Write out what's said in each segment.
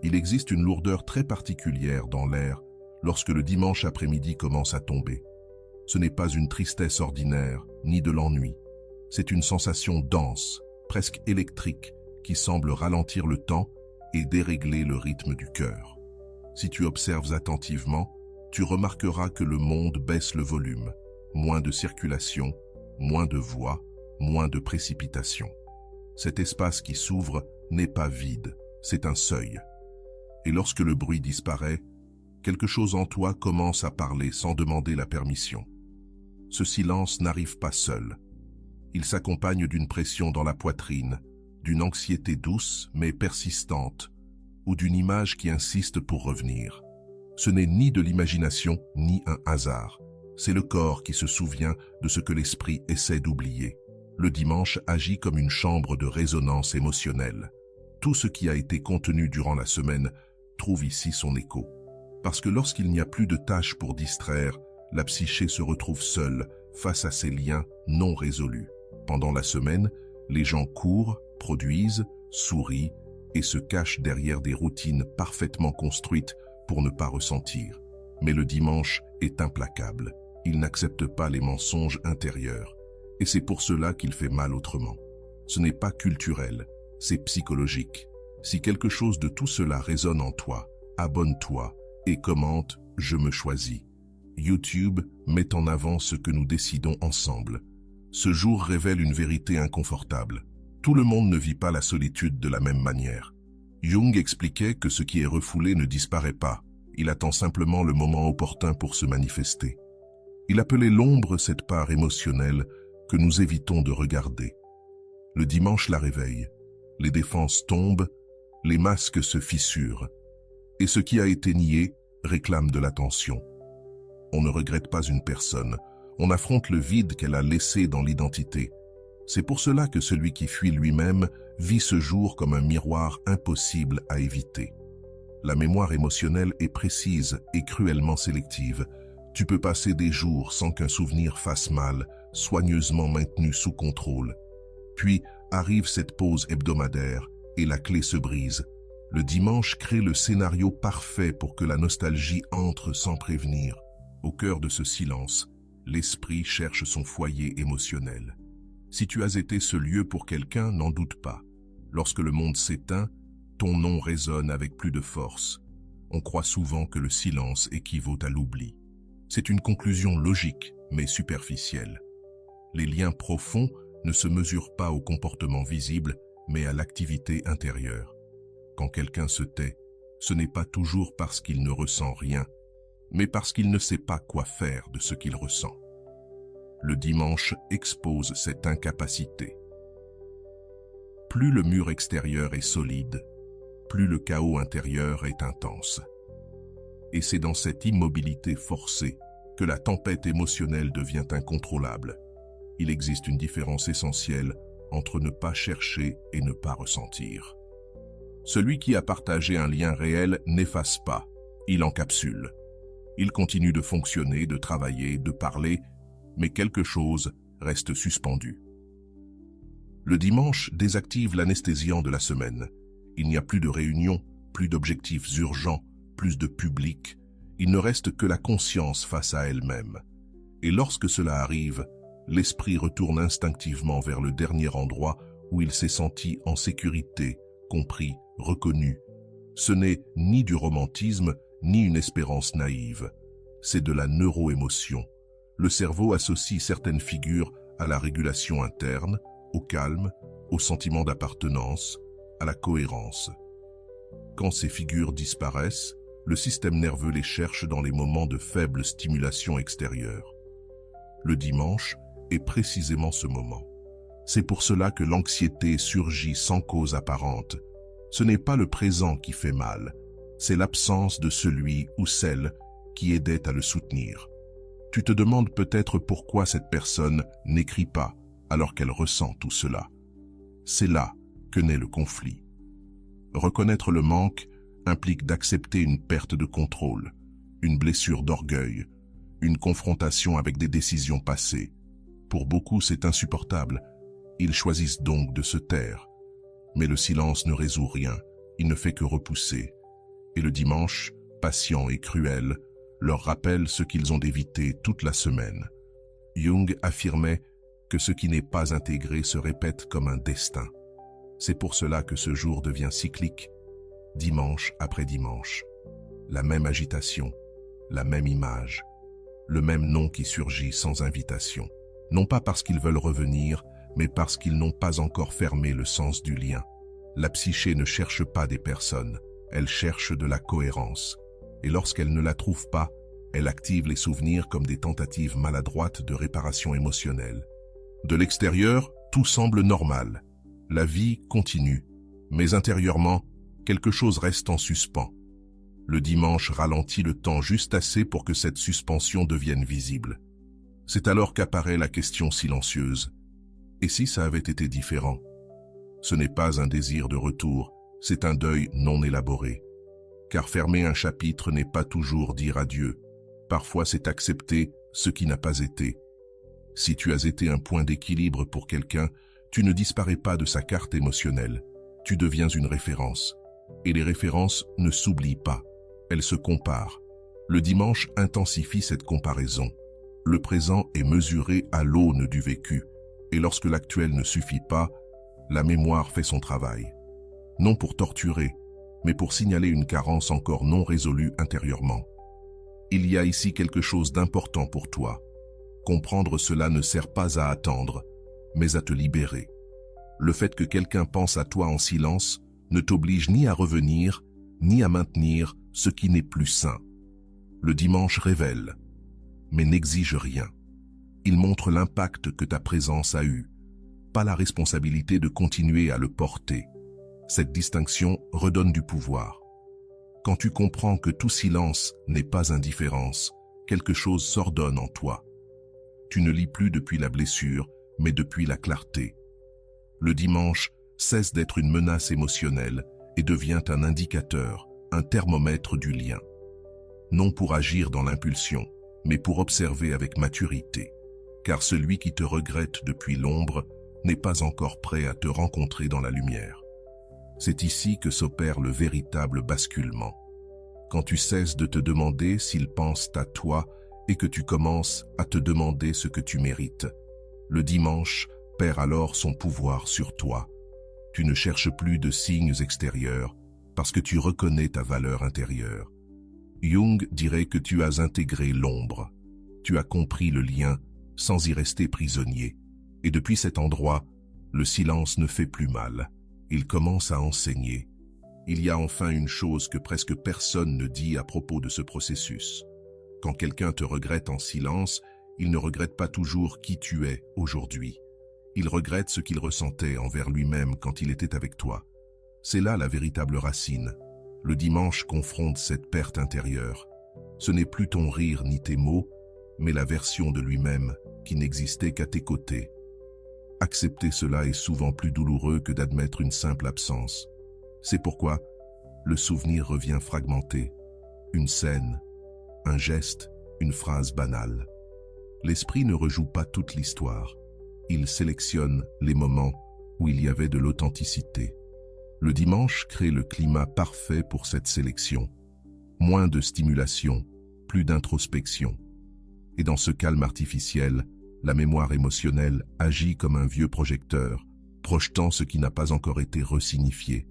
Il existe une lourdeur très particulière dans l'air lorsque le dimanche après-midi commence à tomber. Ce n'est pas une tristesse ordinaire, ni de l'ennui. C'est une sensation dense, presque électrique, qui semble ralentir le temps et dérégler le rythme du cœur. Si tu observes attentivement, tu remarqueras que le monde baisse le volume. Moins de circulation, moins de voix, moins de précipitation. Cet espace qui s'ouvre n'est pas vide, c'est un seuil. Et lorsque le bruit disparaît, quelque chose en toi commence à parler sans demander la permission. Ce silence n'arrive pas seul. Il s'accompagne d'une pression dans la poitrine, d'une anxiété douce mais persistante, ou d'une image qui insiste pour revenir. Ce n'est ni de l'imagination ni un hasard. C'est le corps qui se souvient de ce que l'esprit essaie d'oublier. Le dimanche agit comme une chambre de résonance émotionnelle. Tout ce qui a été contenu durant la semaine trouve ici son écho. Parce que lorsqu'il n'y a plus de tâches pour distraire, la psyché se retrouve seule face à ces liens non résolus. Pendant la semaine, les gens courent, produisent, sourient et se cachent derrière des routines parfaitement construites pour ne pas ressentir. Mais le dimanche est implacable. Il n'accepte pas les mensonges intérieurs. Et c'est pour cela qu'il fait mal autrement. Ce n'est pas culturel, c'est psychologique. Si quelque chose de tout cela résonne en toi, abonne-toi et commente « Je me choisis ». YouTube met en avant ce que nous décidons ensemble. Ce jour révèle une vérité inconfortable. Tout le monde ne vit pas la solitude de la même manière. Jung expliquait que ce qui est refoulé ne disparaît pas. Il attend simplement le moment opportun pour se manifester. Il appelait l'ombre cette part émotionnelle que nous évitons de regarder. Le dimanche la réveille. Les défenses tombent, les masques se fissurent. Et ce qui a été nié réclame de l'attention. On ne regrette pas une personne, on affronte le vide qu'elle a laissé dans l'identité. C'est pour cela que celui qui fuit lui-même vit ce jour comme un miroir impossible à éviter. La mémoire émotionnelle est précise et cruellement sélective. Tu peux passer des jours sans qu'un souvenir fasse mal, soigneusement maintenu sous contrôle. Puis arrive cette pause hebdomadaire et la clé se brise. Le dimanche crée le scénario parfait pour que la nostalgie entre sans prévenir. Au cœur de ce silence, l'esprit cherche son foyer émotionnel. Si tu as été ce lieu pour quelqu'un, n'en doute pas. Lorsque le monde s'éteint, ton nom résonne avec plus de force. On croit souvent que le silence équivaut à l'oubli. C'est une conclusion logique, mais superficielle. Les liens profonds ne se mesurent pas au comportement visible, mais à l'activité intérieure. Quand quelqu'un se tait, ce n'est pas toujours parce qu'il ne ressent rien, mais parce qu'il ne sait pas quoi faire de ce qu'il ressent. Le dimanche expose cette incapacité. Plus le mur extérieur est solide, plus le chaos intérieur est intense. Et c'est dans cette immobilité forcée que la tempête émotionnelle devient incontrôlable. Il existe une différence essentielle entre ne pas chercher et ne pas ressentir. Celui qui a partagé un lien réel n'efface pas, il encapsule. Il continue de fonctionner, de travailler, de parler, mais quelque chose reste suspendu. Le dimanche désactive l'anesthésiant de la semaine. Il n'y a plus de réunions, plus d'objectifs urgents, plus de public. Il ne reste que la conscience face à elle-même. Et lorsque cela arrive, l'esprit retourne instinctivement vers le dernier endroit où il s'est senti en sécurité, compris, reconnu. Ce n'est ni du romantisme, ni une espérance naïve. C'est de la neuroémotion. Le cerveau associe certaines figures à la régulation interne, au calme, au sentiment d'appartenance, à la cohérence. Quand ces figures disparaissent, le système nerveux les cherche dans les moments de faible stimulation extérieure. Le dimanche est précisément ce moment. C'est pour cela que l'anxiété surgit sans cause apparente. Ce n'est pas le présent qui fait mal, c'est l'absence de celui ou celle qui aidait à le soutenir. Tu te demandes peut-être pourquoi cette personne n'écrit pas alors qu'elle ressent tout cela. C'est là que naît le conflit. Reconnaître le manque implique d'accepter une perte de contrôle, une blessure d'orgueil, une confrontation avec des décisions passées. Pour beaucoup, c'est insupportable. Ils choisissent donc de se taire. Mais le silence ne résout rien, il ne fait que repousser. Et le dimanche, patient et cruel, leur rappelle ce qu'ils ont évité toute la semaine. Jung affirmait que ce qui n'est pas intégré se répète comme un destin. C'est pour cela que ce jour devient cyclique, dimanche après dimanche. La même agitation, la même image, le même nom qui surgit sans invitation. Non pas parce qu'ils veulent revenir, mais parce qu'ils n'ont pas encore fermé le sens du lien. La psyché ne cherche pas des personnes, elle cherche de la cohérence. Et lorsqu'elle ne la trouve pas, elle active les souvenirs comme des tentatives maladroites de réparation émotionnelle. De l'extérieur, tout semble normal. La vie continue, mais intérieurement, quelque chose reste en suspens. Le dimanche ralentit le temps juste assez pour que cette suspension devienne visible. C'est alors qu'apparaît la question silencieuse. Et si ça avait été différent? Ce n'est pas un désir de retour, c'est un deuil non élaboré. Car fermer un chapitre n'est pas toujours dire adieu. Parfois c'est accepter ce qui n'a pas été. Si tu as été un point d'équilibre pour quelqu'un, tu ne disparais pas de sa carte émotionnelle. Tu deviens une référence. Et les références ne s'oublient pas. Elles se comparent. Le dimanche intensifie cette comparaison. Le présent est mesuré à l'aune du vécu. Et lorsque l'actuel ne suffit pas, la mémoire fait son travail. Non pour torturer, mais pour signaler une carence encore non résolue intérieurement. Il y a ici quelque chose d'important pour toi. Comprendre cela ne sert pas à attendre, mais à te libérer. Le fait que quelqu'un pense à toi en silence ne t'oblige ni à revenir, ni à maintenir ce qui n'est plus sain. Le dimanche révèle, mais n'exige rien. Il montre l'impact que ta présence a eu, pas la responsabilité de continuer à le porter. Cette distinction redonne du pouvoir. Quand tu comprends que tout silence n'est pas indifférence, quelque chose s'ordonne en toi. Tu ne lis plus depuis la blessure, mais depuis la clarté. Le dimanche cesse d'être une menace émotionnelle et devient un indicateur, un thermomètre du lien. Non pour agir dans l'impulsion, mais pour observer avec maturité. Car celui qui te regrette depuis l'ombre n'est pas encore prêt à te rencontrer dans la lumière. C'est ici que s'opère le véritable basculement. Quand tu cesses de te demander s'ils pensent à toi et que tu commences à te demander ce que tu mérites, le dimanche perd alors son pouvoir sur toi. Tu ne cherches plus de signes extérieurs parce que tu reconnais ta valeur intérieure. Jung dirait que tu as intégré l'ombre. Tu as compris le lien sans y rester prisonnier. Et depuis cet endroit, le silence ne fait plus mal. Il commence à enseigner. Il y a enfin une chose que presque personne ne dit à propos de ce processus. Quand quelqu'un te regrette en silence, il ne regrette pas toujours qui tu es aujourd'hui. Il regrette ce qu'il ressentait envers lui-même quand il était avec toi. C'est là la véritable racine. Le dimanche confronte cette perte intérieure. Ce n'est plus ton rire ni tes mots, mais la version de lui-même qui n'existait qu'à tes côtés. Accepter cela est souvent plus douloureux que d'admettre une simple absence. C'est pourquoi le souvenir revient fragmenté. Une scène, un geste, une phrase banale. L'esprit ne rejoue pas toute l'histoire. Il sélectionne les moments où il y avait de l'authenticité. Le dimanche crée le climat parfait pour cette sélection. Moins de stimulation, plus d'introspection. Et dans ce calme artificiel, la mémoire émotionnelle agit comme un vieux projecteur, projetant ce qui n'a pas encore été resignifié.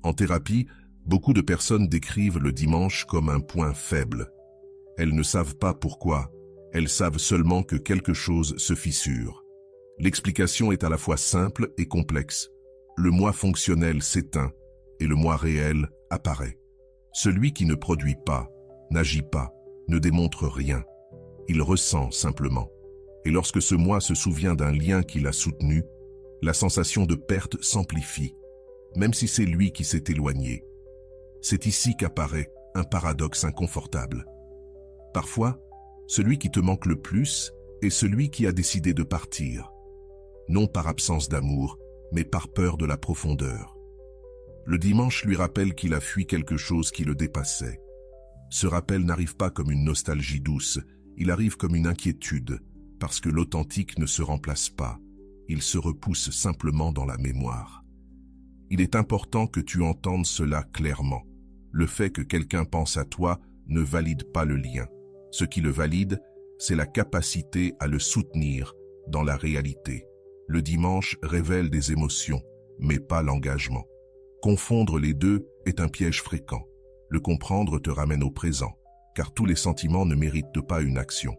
En thérapie, beaucoup de personnes décrivent le dimanche comme un point faible. Elles ne savent pas pourquoi, elles savent seulement que quelque chose se fissure. L'explication est à la fois simple et complexe. Le moi fonctionnel s'éteint et le moi réel apparaît. Celui qui ne produit pas, n'agit pas, ne démontre rien. Il ressent simplement. Et lorsque ce moi se souvient d'un lien qui l'a soutenu, la sensation de perte s'amplifie, même si c'est lui qui s'est éloigné. C'est ici qu'apparaît un paradoxe inconfortable. Parfois, celui qui te manque le plus est celui qui a décidé de partir. Non par absence d'amour, mais par peur de la profondeur. Le dimanche lui rappelle qu'il a fui quelque chose qui le dépassait. Ce rappel n'arrive pas comme une nostalgie douce, il arrive comme une inquiétude, parce que l'authentique ne se remplace pas, il se repousse simplement dans la mémoire. Il est important que tu entendes cela clairement. Le fait que quelqu'un pense à toi ne valide pas le lien. Ce qui le valide, c'est la capacité à le soutenir dans la réalité. Le dimanche révèle des émotions, mais pas l'engagement. Confondre les deux est un piège fréquent. Le comprendre te ramène au présent, car tous les sentiments ne méritent pas une action.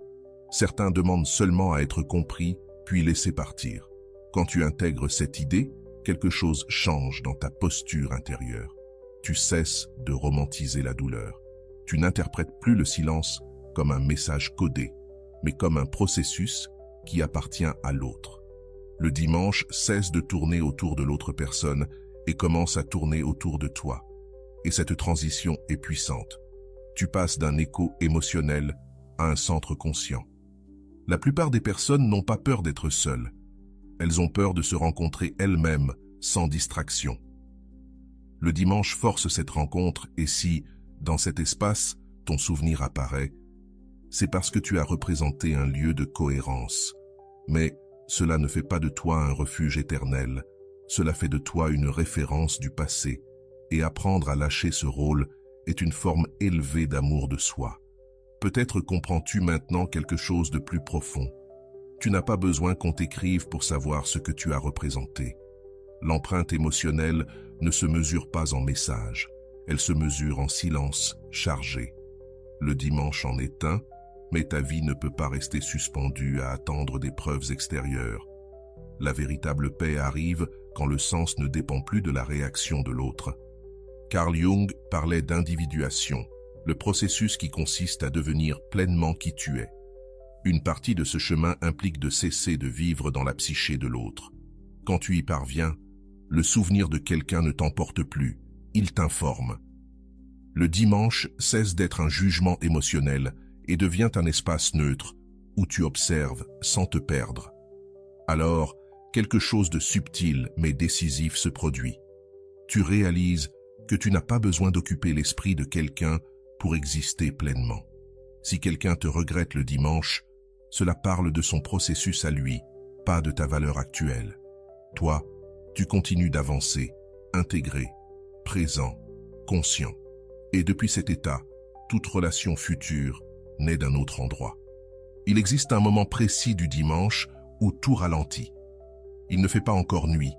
Certains demandent seulement à être compris, puis laissés partir. Quand tu intègres cette idée, quelque chose change dans ta posture intérieure. Tu cesses de romantiser la douleur. Tu n'interprètes plus le silence comme un message codé, mais comme un processus qui appartient à l'autre. Le dimanche cesse de tourner autour de l'autre personne et commence à tourner autour de toi. Et cette transition est puissante. Tu passes d'un écho émotionnel à un centre conscient. La plupart des personnes n'ont pas peur d'être seules. Elles ont peur de se rencontrer elles-mêmes sans distraction. Le dimanche force cette rencontre et si, dans cet espace, ton souvenir apparaît, c'est parce que tu as représenté un lieu de cohérence. Mais cela ne fait pas de toi un refuge éternel, cela fait de toi une référence du passé, et apprendre à lâcher ce rôle est une forme élevée d'amour de soi. Peut-être comprends-tu maintenant quelque chose de plus profond. Tu n'as pas besoin qu'on t'écrive pour savoir ce que tu as représenté. L'empreinte émotionnelle ne se mesure pas en messages, elle se mesure en silence chargé. Le dimanche en est un, mais ta vie ne peut pas rester suspendue à attendre des preuves extérieures. La véritable paix arrive quand le sens ne dépend plus de la réaction de l'autre. Carl Jung parlait d'individuation, le processus qui consiste à devenir pleinement qui tu es. Une partie de ce chemin implique de cesser de vivre dans la psyché de l'autre. Quand tu y parviens, le souvenir de quelqu'un ne t'emporte plus, il t'informe. Le dimanche cesse d'être un jugement émotionnel et devient un espace neutre où tu observes sans te perdre. Alors, quelque chose de subtil mais décisif se produit. Tu réalises que tu n'as pas besoin d'occuper l'esprit de quelqu'un pour exister pleinement. Si quelqu'un te regrette le dimanche, cela parle de son processus à lui, pas de ta valeur actuelle. Toi, tu continues d'avancer, intégré, présent, conscient. Et depuis cet état, toute relation future naît d'un autre endroit. Il existe un moment précis du dimanche où tout ralentit. Il ne fait pas encore nuit,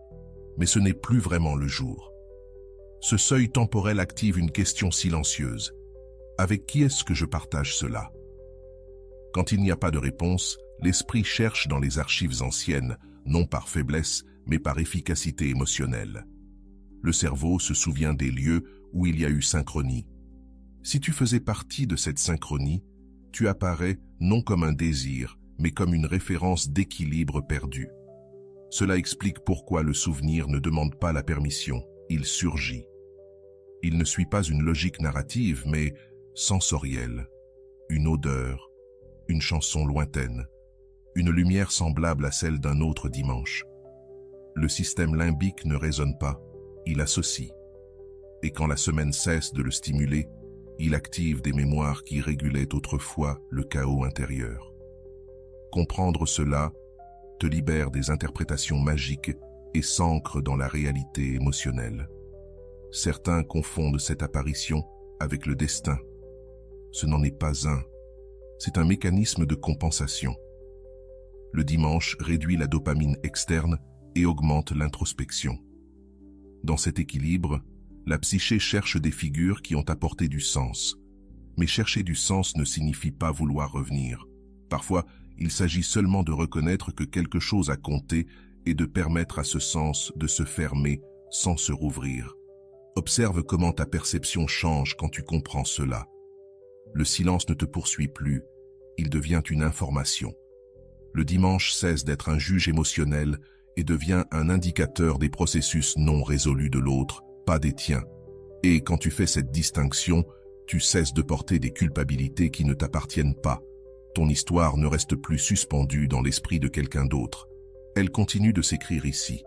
mais ce n'est plus vraiment le jour. Ce seuil temporel active une question silencieuse. Avec qui est-ce que je partage cela? Quand il n'y a pas de réponse, l'esprit cherche dans les archives anciennes, non par faiblesse, mais par efficacité émotionnelle. Le cerveau se souvient des lieux où il y a eu synchronie. Si tu faisais partie de cette synchronie, tu apparais non comme un désir, mais comme une référence d'équilibre perdu. Cela explique pourquoi le souvenir ne demande pas la permission, il surgit. Il ne suit pas une logique narrative, mais sensorielle. Une odeur, une chanson lointaine, une lumière semblable à celle d'un autre dimanche. Le système limbique ne raisonne pas, il associe. Et quand la semaine cesse de le stimuler, il active des mémoires qui régulaient autrefois le chaos intérieur. Comprendre cela te libère des interprétations magiques et s'ancre dans la réalité émotionnelle. Certains confondent cette apparition avec le destin. Ce n'en est pas un, c'est un mécanisme de compensation. Le dimanche réduit la dopamine externe et augmente l'introspection. Dans cet équilibre, la psyché cherche des figures qui ont apporté du sens. Mais chercher du sens ne signifie pas vouloir revenir. Parfois, il s'agit seulement de reconnaître que quelque chose a compté et de permettre à ce sens de se fermer sans se rouvrir. Observe comment ta perception change quand tu comprends cela. Le silence ne te poursuit plus, il devient une information. Le dimanche cesse d'être un juge émotionnel et devient un indicateur des processus non résolus de l'autre, pas des tiens. Et quand tu fais cette distinction, tu cesses de porter des culpabilités qui ne t'appartiennent pas. Ton histoire ne reste plus suspendue dans l'esprit de quelqu'un d'autre. Elle continue de s'écrire ici.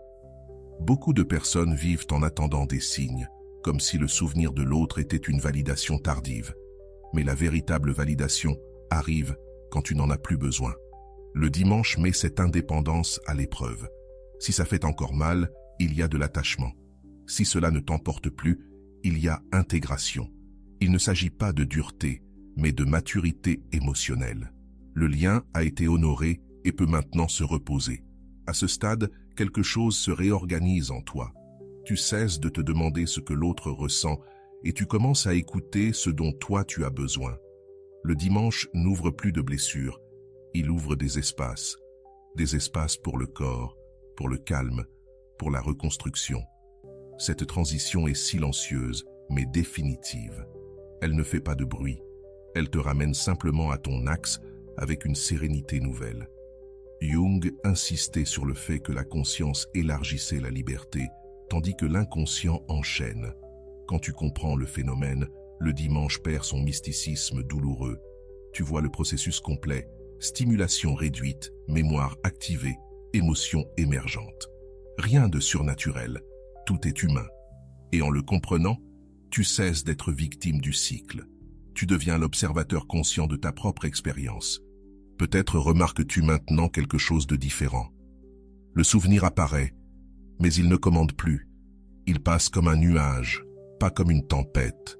Beaucoup de personnes vivent en attendant des signes, comme si le souvenir de l'autre était une validation tardive. Mais la véritable validation arrive quand tu n'en as plus besoin. Le dimanche met cette indépendance à l'épreuve. Si ça fait encore mal, il y a de l'attachement. Si cela ne t'emporte plus, il y a intégration. Il ne s'agit pas de dureté, mais de maturité émotionnelle. Le lien a été honoré et peut maintenant se reposer. À ce stade, quelque chose se réorganise en toi. Tu cesses de te demander ce que l'autre ressent et tu commences à écouter ce dont toi tu as besoin. Le dimanche n'ouvre plus de blessures, il ouvre des espaces pour le corps, pour le calme, pour la reconstruction. Cette transition est silencieuse, mais définitive. Elle ne fait pas de bruit, elle te ramène simplement à ton axe avec une sérénité nouvelle. Jung insistait sur le fait que la conscience élargissait la liberté, tandis que l'inconscient enchaîne. Quand tu comprends le phénomène, le dimanche perd son mysticisme douloureux. Tu vois le processus complet, stimulation réduite, mémoire activée, émotion émergente. Rien de surnaturel, tout est humain. Et en le comprenant, tu cesses d'être victime du cycle. Tu deviens l'observateur conscient de ta propre expérience. Peut-être remarques-tu maintenant quelque chose de différent. Le souvenir apparaît, mais il ne commande plus. Il passe comme un nuage, pas comme une tempête.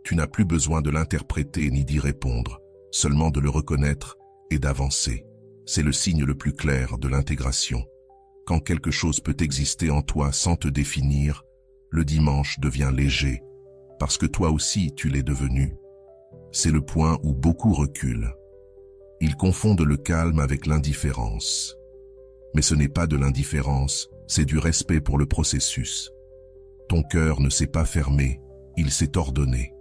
Tu n'as plus besoin de l'interpréter ni d'y répondre, seulement de le reconnaître et d'avancer. C'est le signe le plus clair de l'intégration. Quand quelque chose peut exister en toi sans te définir, le dimanche devient léger, parce que toi aussi tu l'es devenu. C'est le point où beaucoup reculent. Ils confondent le calme avec l'indifférence. Mais ce n'est pas de l'indifférence, c'est du respect pour le processus. Ton cœur ne s'est pas fermé, il s'est ordonné.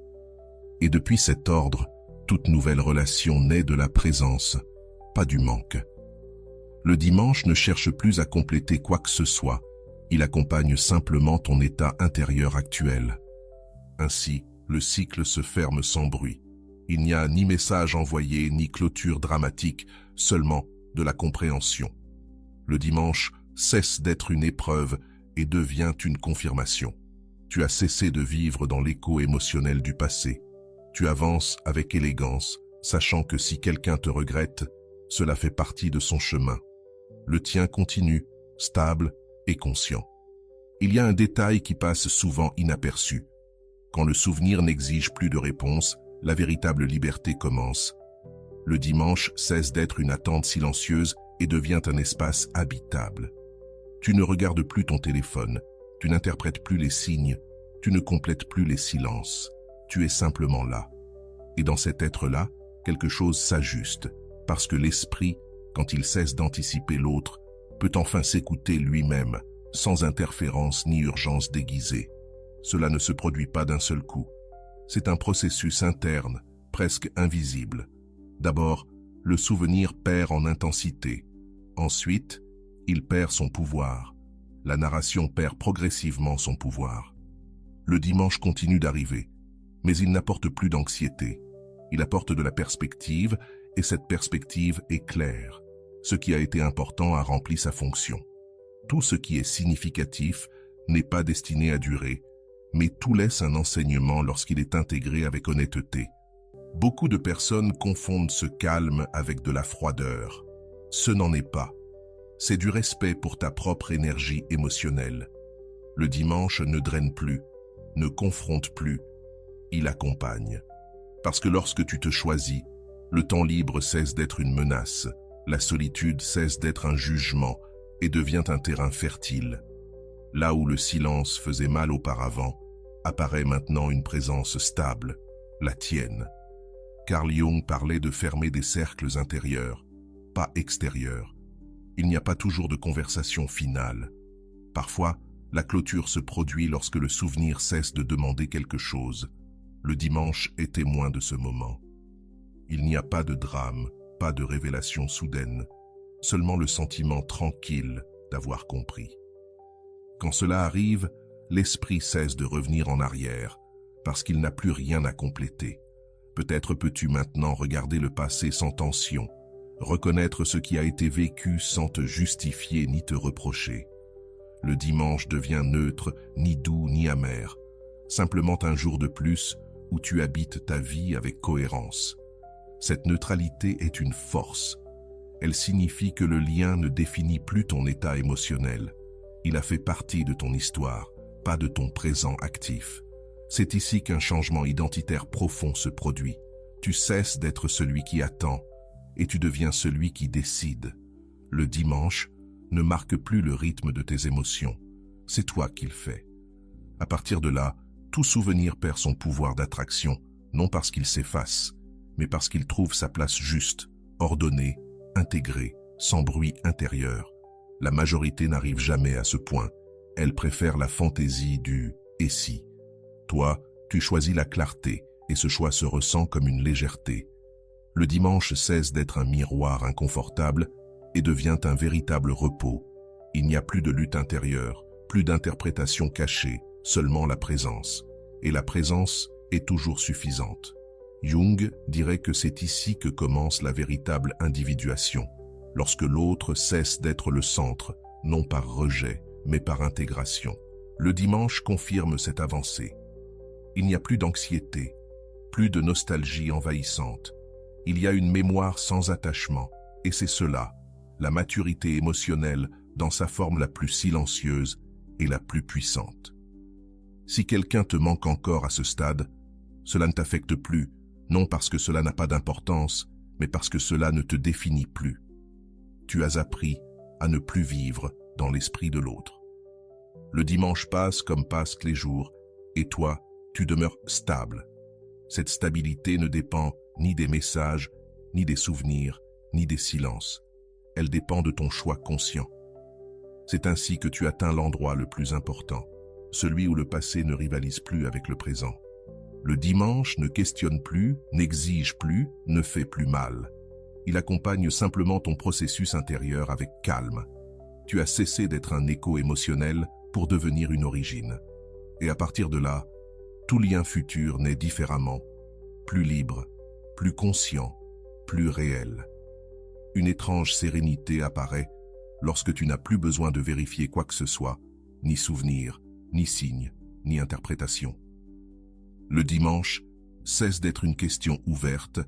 Et depuis cet ordre, toute nouvelle relation naît de la présence, pas du manque. Le dimanche ne cherche plus à compléter quoi que ce soit, il accompagne simplement ton état intérieur actuel. Ainsi, le cycle se ferme sans bruit. Il n'y a ni message envoyé, ni clôture dramatique, seulement de la compréhension. Le dimanche cesse d'être une épreuve et devient une confirmation. Tu as cessé de vivre dans l'écho émotionnel du passé. Tu avances avec élégance, sachant que si quelqu'un te regrette, cela fait partie de son chemin. Le tien continue, stable et conscient. Il y a un détail qui passe souvent inaperçu. Quand le souvenir n'exige plus de réponse, la véritable liberté commence. Le dimanche cesse d'être une attente silencieuse et devient un espace habitable. Tu ne regardes plus ton téléphone, tu n'interprètes plus les signes, tu ne complètes plus les silences. Tu es simplement là. Et dans cet être-là, quelque chose s'ajuste, parce que l'esprit, quand il cesse d'anticiper l'autre, peut enfin s'écouter lui-même, sans interférence ni urgence déguisée. Cela ne se produit pas d'un seul coup. C'est un processus interne, presque invisible. D'abord, le souvenir perd en intensité. Ensuite, il perd son pouvoir. La narration perd progressivement son pouvoir. Le dimanche continue d'arriver, mais il n'apporte plus d'anxiété. Il apporte de la perspective, et cette perspective est claire. Ce qui a été important a rempli sa fonction. Tout ce qui est significatif n'est pas destiné à durer, mais tout laisse un enseignement lorsqu'il est intégré avec honnêteté. Beaucoup de personnes confondent ce calme avec de la froideur. Ce n'en est pas. C'est du respect pour ta propre énergie émotionnelle. Le dimanche ne draine plus, ne confronte plus, il accompagne. Parce que lorsque tu te choisis, le temps libre cesse d'être une menace, la solitude cesse d'être un jugement et devient un terrain fertile. Là où le silence faisait mal auparavant, apparaît maintenant une présence stable, la tienne. Carl Jung parlait de fermer des cercles intérieurs, pas extérieurs. Il n'y a pas toujours de conversation finale. Parfois, la clôture se produit lorsque le souvenir cesse de demander quelque chose. Le dimanche est témoin de ce moment. Il n'y a pas de drame, pas de révélation soudaine, seulement le sentiment tranquille d'avoir compris. Quand cela arrive, l'esprit cesse de revenir en arrière, parce qu'il n'a plus rien à compléter. Peut-être peux-tu maintenant regarder le passé sans tension, reconnaître ce qui a été vécu sans te justifier ni te reprocher. Le dimanche devient neutre, ni doux ni amer, simplement un jour de plus où tu habites ta vie avec cohérence. Cette neutralité est une force. Elle signifie que le lien ne définit plus ton état émotionnel. Il a fait partie de ton histoire, pas de ton présent actif. C'est ici qu'un changement identitaire profond se produit. Tu cesses d'être celui qui attend et tu deviens celui qui décide. Le dimanche ne marque plus le rythme de tes émotions. C'est toi qui le fais. À partir de là, tout souvenir perd son pouvoir d'attraction, non parce qu'il s'efface, mais parce qu'il trouve sa place juste, ordonnée, intégrée, sans bruit intérieur. La majorité n'arrive jamais à ce point. Elle préfère la fantaisie du « et si ». Toi, tu choisis la clarté, et ce choix se ressent comme une légèreté. Le dimanche cesse d'être un miroir inconfortable et devient un véritable repos. Il n'y a plus de lutte intérieure, plus d'interprétation cachée, seulement la présence. Et la présence est toujours suffisante. Jung dirait que c'est ici que commence la véritable individuation, lorsque l'autre cesse d'être le centre, non par rejet, mais par intégration. Le dimanche confirme cette avancée. Il n'y a plus d'anxiété, plus de nostalgie envahissante. Il y a une mémoire sans attachement, et c'est cela, la maturité émotionnelle dans sa forme la plus silencieuse et la plus puissante. Si quelqu'un te manque encore à ce stade, cela ne t'affecte plus, non parce que cela n'a pas d'importance, mais parce que cela ne te définit plus. Tu as appris à ne plus vivre dans l'esprit de l'autre. Le dimanche passe comme passent les jours, et toi, tu demeures stable. Cette stabilité ne dépend ni des messages, ni des souvenirs, ni des silences. Elle dépend de ton choix conscient. C'est ainsi que tu atteins l'endroit le plus important, celui où le passé ne rivalise plus avec le présent. Le dimanche ne questionne plus, n'exige plus, ne fait plus mal. Il accompagne simplement ton processus intérieur avec calme. Tu as cessé d'être un écho émotionnel pour devenir une origine. Et à partir de là, tout lien futur naît différemment, plus libre, plus conscient, plus réel. Une étrange sérénité apparaît lorsque tu n'as plus besoin de vérifier quoi que ce soit, ni souvenir, ni signe, ni interprétation. Le dimanche cesse d'être une question ouverte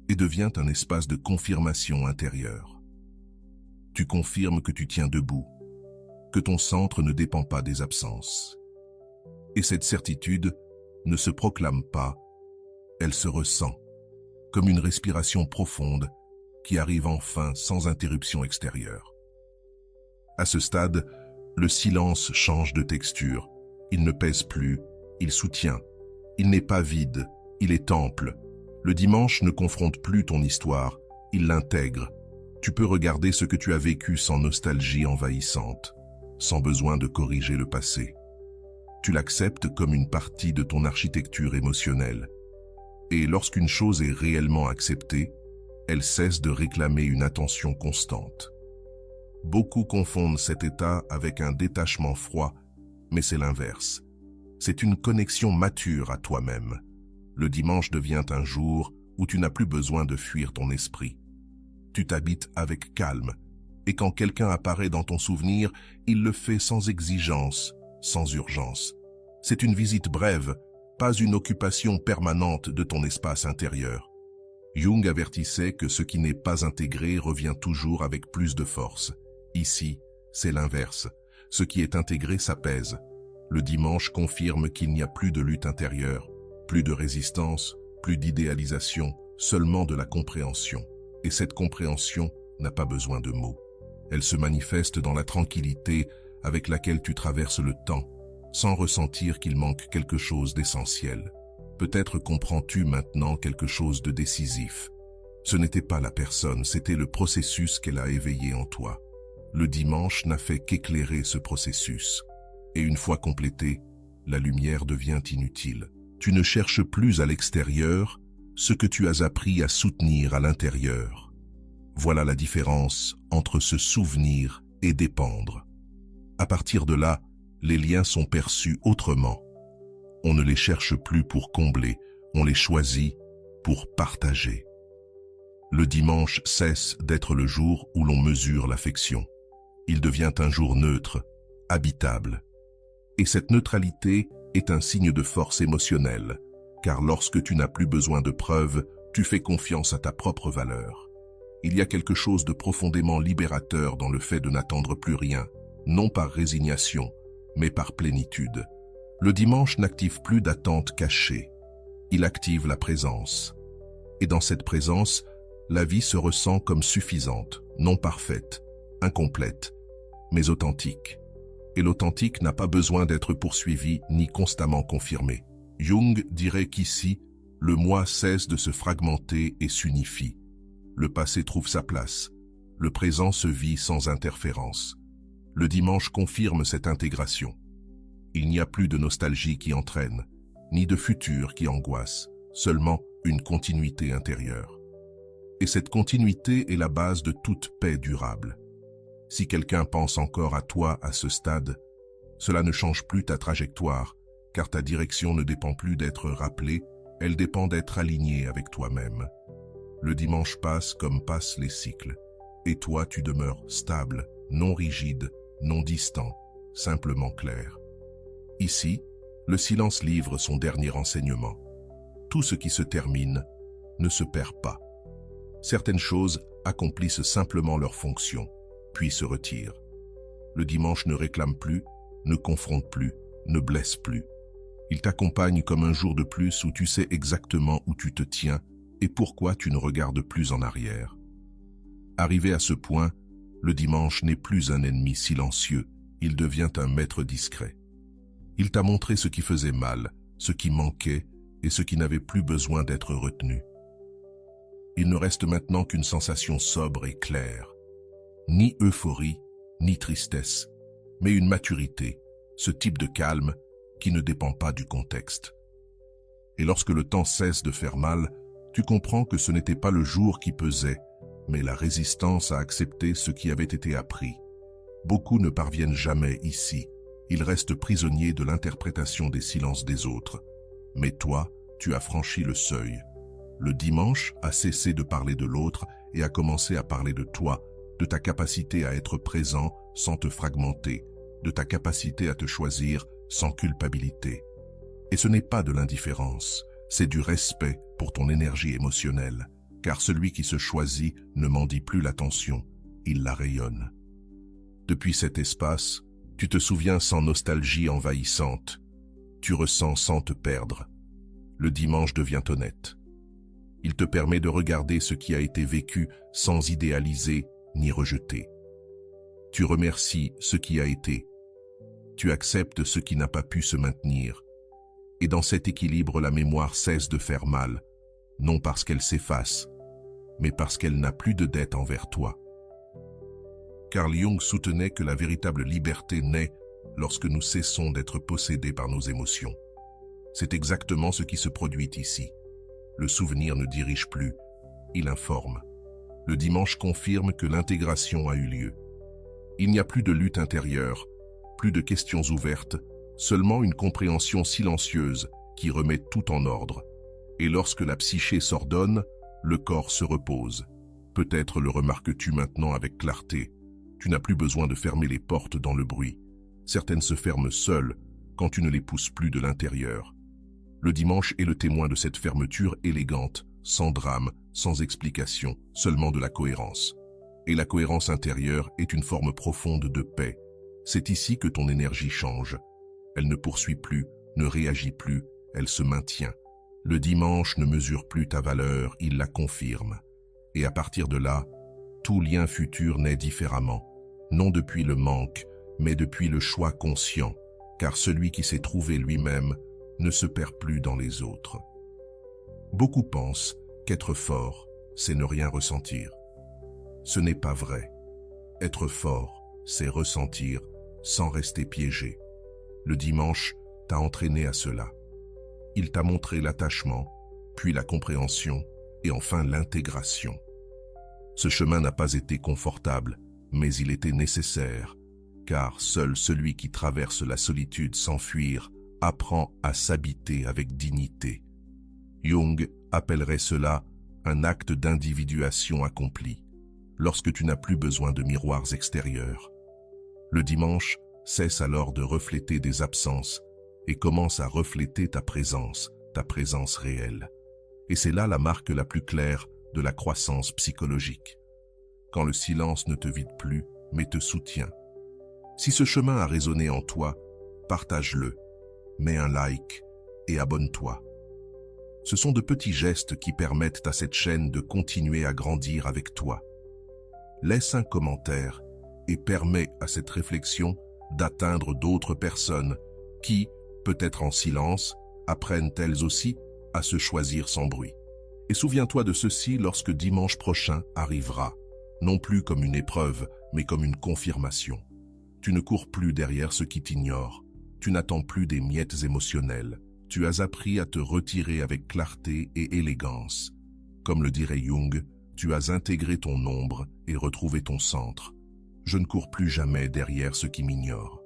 et devient un espace de confirmation intérieure. Tu confirmes que tu tiens debout, que ton centre ne dépend pas des absences. Et cette certitude ne se proclame pas, elle se ressent, comme une respiration profonde qui arrive enfin sans interruption extérieure. À ce stade, le silence change de texture. Il ne pèse plus, il soutient. Il n'est pas vide, il est ample. Le dimanche ne confronte plus ton histoire, il l'intègre. Tu peux regarder ce que tu as vécu sans nostalgie envahissante, sans besoin de corriger le passé. Tu l'acceptes comme une partie de ton architecture émotionnelle. Et lorsqu'une chose est réellement acceptée, elle cesse de réclamer une attention constante. Beaucoup confondent cet état avec un détachement froid, mais c'est l'inverse. C'est une connexion mature à toi-même. Le dimanche devient un jour où tu n'as plus besoin de fuir ton esprit. Tu t'habites avec calme, et quand quelqu'un apparaît dans ton souvenir, il le fait sans exigence, sans urgence. C'est une visite brève, pas une occupation permanente de ton espace intérieur. Jung avertissait que ce qui n'est pas intégré revient toujours avec plus de force. Ici, c'est l'inverse. Ce qui est intégré s'apaise. Le dimanche confirme qu'il n'y a plus de lutte intérieure, plus de résistance, plus d'idéalisation, seulement de la compréhension. Et cette compréhension n'a pas besoin de mots. Elle se manifeste dans la tranquillité avec laquelle tu traverses le temps, sans ressentir qu'il manque quelque chose d'essentiel. Peut-être comprends-tu maintenant quelque chose de décisif. Ce n'était pas la personne, c'était le processus qu'elle a éveillé en toi. Le dimanche n'a fait qu'éclairer ce processus. Et une fois complété, la lumière devient inutile. Tu ne cherches plus à l'extérieur ce que tu as appris à soutenir à l'intérieur. Voilà la différence entre se souvenir et dépendre. À partir de là, les liens sont perçus autrement. On ne les cherche plus pour combler, on les choisit pour partager. Le dimanche cesse d'être le jour où l'on mesure l'affection. Il devient un jour neutre, habitable. Et cette neutralité est un signe de force émotionnelle, car lorsque tu n'as plus besoin de preuves, tu fais confiance à ta propre valeur. Il y a quelque chose de profondément libérateur dans le fait de n'attendre plus rien, non par résignation, mais par plénitude. Le dimanche n'active plus d'attente cachée. Il active la présence. Et dans cette présence, la vie se ressent comme suffisante, non parfaite, incomplète, mais authentique. Et l'authentique n'a pas besoin d'être poursuivi ni constamment confirmé. Jung dirait qu'ici, le moi cesse de se fragmenter et s'unifie. Le passé trouve sa place. Le présent se vit sans interférence. Le dimanche confirme cette intégration. Il n'y a plus de nostalgie qui entraîne, ni de futur qui angoisse, seulement une continuité intérieure. Et cette continuité est la base de toute paix durable. Si quelqu'un pense encore à toi à ce stade, cela ne change plus ta trajectoire, car ta direction ne dépend plus d'être rappelée, elle dépend d'être alignée avec toi-même. Le dimanche passe comme passent les cycles, et toi tu demeures stable, non rigide, non distant, simplement clair. Ici, le silence livre son dernier enseignement. Tout ce qui se termine ne se perd pas. Certaines choses accomplissent simplement leur fonction, puis se retirent. Le dimanche ne réclame plus, ne confronte plus, ne blesse plus. Il t'accompagne comme un jour de plus où tu sais exactement où tu te tiens et pourquoi tu ne regardes plus en arrière. Arrivé à ce point, le dimanche n'est plus un ennemi silencieux, il devient un maître discret. Il t'a montré ce qui faisait mal, ce qui manquait et ce qui n'avait plus besoin d'être retenu. Il ne reste maintenant qu'une sensation sobre et claire. Ni euphorie, ni tristesse, mais une maturité, ce type de calme qui ne dépend pas du contexte. Et lorsque le temps cesse de faire mal, tu comprends que ce n'était pas le jour qui pesait, mais la résistance à accepter ce qui avait été appris. Beaucoup ne parviennent jamais ici. Ils restent prisonniers de l'interprétation des silences des autres. Mais toi, tu as franchi le seuil. Le dimanche a cessé de parler de l'autre et a commencé à parler de toi, de ta capacité à être présent sans te fragmenter, de ta capacité à te choisir sans culpabilité. Et ce n'est pas de l'indifférence, c'est du respect pour ton énergie émotionnelle, car celui qui se choisit ne mendie plus l'attention, il la rayonne. Depuis cet espace, tu te souviens sans nostalgie envahissante, tu ressens sans te perdre. Le dimanche devient honnête. Il te permet de regarder ce qui a été vécu sans idéaliser ni rejeter. Tu remercies ce qui a été. Tu acceptes ce qui n'a pas pu se maintenir. Et dans cet équilibre, la mémoire cesse de faire mal, non parce qu'elle s'efface, mais parce qu'elle n'a plus de dette envers toi. Carl Jung soutenait que la véritable liberté naît lorsque nous cessons d'être possédés par nos émotions. C'est exactement ce qui se produit ici. Le souvenir ne dirige plus, il informe. Le dimanche confirme que l'intégration a eu lieu. Il n'y a plus de lutte intérieure, plus de questions ouvertes, seulement une compréhension silencieuse qui remet tout en ordre. Et lorsque la psyché s'ordonne, le corps se repose. Peut-être le remarques-tu maintenant avec clarté. Tu n'as plus besoin de fermer les portes dans le bruit. Certaines se ferment seules quand tu ne les pousses plus de l'intérieur. Le dimanche est le témoin de cette fermeture élégante, sans drame, sans explication, seulement de la cohérence. Et la cohérence intérieure est une forme profonde de paix. C'est ici que ton énergie change. Elle ne poursuit plus, ne réagit plus, elle se maintient. Le dimanche ne mesure plus ta valeur, il la confirme. Et à partir de là, tout lien futur naît différemment. Non depuis le manque, mais depuis le choix conscient, car celui qui s'est trouvé lui-même ne se perd plus dans les autres. Beaucoup pensent qu'être fort, c'est ne rien ressentir. Ce n'est pas vrai. Être fort, c'est ressentir sans rester piégé. Le dimanche t'a entraîné à cela. Il t'a montré l'attachement, puis la compréhension et enfin l'intégration. Ce chemin n'a pas été confortable, mais il était nécessaire, car seul celui qui traverse la solitude sans fuir apprend à s'habiter avec dignité. Jung appellerait cela un acte d'individuation accompli, lorsque tu n'as plus besoin de miroirs extérieurs. Le dimanche cesse alors de refléter des absences et commence à refléter ta présence réelle. Et c'est là la marque la plus claire de la croissance psychologique. Quand le silence ne te vide plus, mais te soutient. Si ce chemin a résonné en toi, partage-le. mets un like et abonne-toi. Ce sont de petits gestes qui permettent à cette chaîne de continuer à grandir avec toi. Laisse un commentaire et permets à cette réflexion d'atteindre d'autres personnes qui, peut-être en silence, apprennent elles aussi à se choisir sans bruit. Et souviens-toi de ceci lorsque dimanche prochain arrivera, non plus comme une épreuve, mais comme une confirmation. Tu ne cours plus derrière ce qui t'ignore, tu n'attends plus des miettes émotionnelles, tu as appris à te retirer avec clarté et élégance. Comme le dirait Jung, tu as intégré ton ombre et retrouvé ton centre. Je ne cours plus jamais derrière ce qui m'ignore.